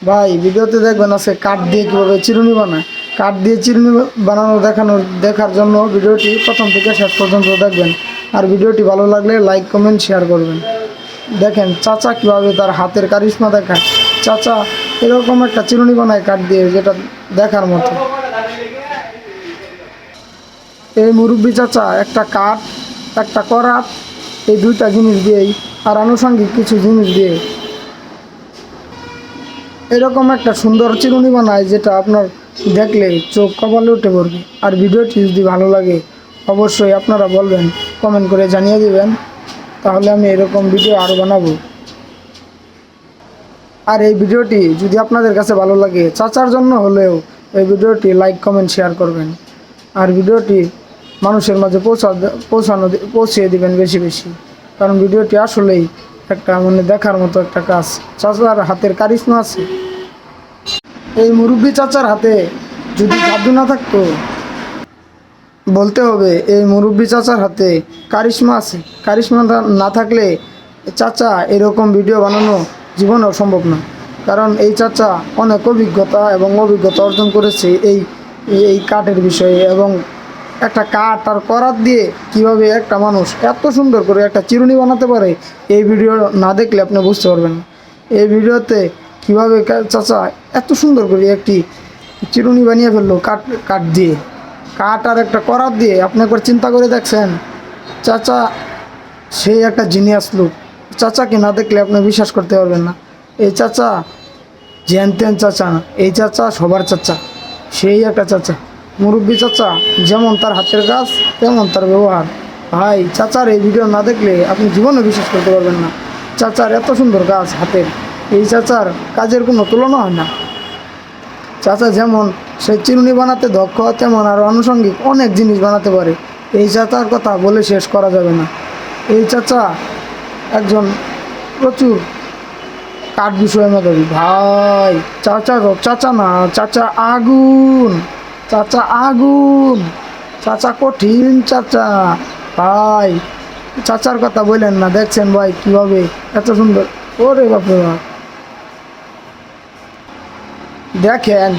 ভাই ভিডিওতে দেখবেন আছে কাঠ দিয়ে কীভাবে চিরুনি বানায়। কাঠ দিয়ে চিরুনি দেখার জন্য ভিডিওটি প্রথম থেকে শেষ পর্যন্ত দেখবেন। আর ভিডিওটি ভালো লাগলে লাইক কমেন্ট শেয়ার করবেন। দেখেন চাচা কীভাবে তার হাতের কারিশমা দেখায়। চাচা এরকম একটা চিরুনি বানায় কাঠ দিয়ে, যেটা দেখার মতো। এই মুরব্বী চাচা একটা কাঠ, একটা করাত, এই দুইটা জিনিস দিয়েই আর আনুষঙ্গিক কিছু জিনিস দিয়ে এরকম একটা সুন্দর চিরুনি বানায়, যেটা আপনার দেখলে চোখ কপালে উঠে পড়বে। আর ভিডিওটি যদি ভালো লাগে অবশ্যই আপনারা বলবেন, কমেন্ট করে জানিয়ে দিবেন, তাহলে আমি এরকম ভিডিও আরও বানাবো। আর এই ভিডিওটি যদি আপনাদের কাছে ভালো লাগে, চাচার জন্য হলেও এই ভিডিওটি লাইক কমেন্ট শেয়ার করবেন। আর ভিডিওটি মানুষের মাঝে পৌঁছিয়ে দিবেন বেশি বেশি, কারণ ভিডিওটি আসলেই একটা দেখার মতো একটা কাজ। চাচার হাতের কারিশমা আছে। এই মুরব্বী চাচার হাতে যদি জাদু না থাকতো, বলতে হবে এই মুরব্বী চাচার হাতে কারিশমা আছে। কারিশমা না থাকলে চাচা এরকম ভিডিও বানানো জীবনেও সম্ভব না। কারণ এই চাচা অনেক অভিজ্ঞতা অর্জন করেছে এই কাঠের বিষয়ে। এবং একটা কাঠ আর করাত দিয়ে কিভাবে একটা মানুষ এত সুন্দর করে একটা চিরুনি বানাতে পারে, এই ভিডিও না দেখলে আপনি বুঝতে পারবেন না। এই ভিডিওতে কীভাবে চাচা এত সুন্দর করে একটি চিরুনি বানিয়ে ফেললো কাঠ দিয়ে, কাঠ আর একটা করাত দিয়ে। আপনি একবার চিন্তা করে দেখছেন, চাচা সেই একটা জিনিয়াস লোক। চাচাকে না দেখলে আপনি বিশ্বাস করতে পারবেন না। এই চাচা জ্যান ত্যান চাচা না, এই চাচা সবার চাচা, সেই একটা চাচা। মুরব্বী চাচা যেমন তার হাতের কাজ তেমন তার ব্যবহার। ভাই চাচার এই ভিডিও না দেখলে আপনি জীবনে বিশ্বাস করতে পারবেন না। চাচার এত সুন্দর কাজ হাতের, এই চাচার কাজের কোনো তুলনা হয় না। চাচা যেমন সে চিরুনি বানাতে দক্ষ, তেমন আরও আনুষঙ্গিক অনেক জিনিস বানাতে পারে। এই চাচার কথা বলে শেষ করা যাবে না। এই চাচা একজন প্রচুর কাঠ বিষয়ে মেধাবী। ভাই চাচা না, চাচা আগুন, চাচা আগুন, চাচা কঠিন চাচা। ভাই চাচার কথা বললেন না, দেখছেন ভাই কীভাবে এত সুন্দর। ওরে বাপরে বাপ, দেখেন।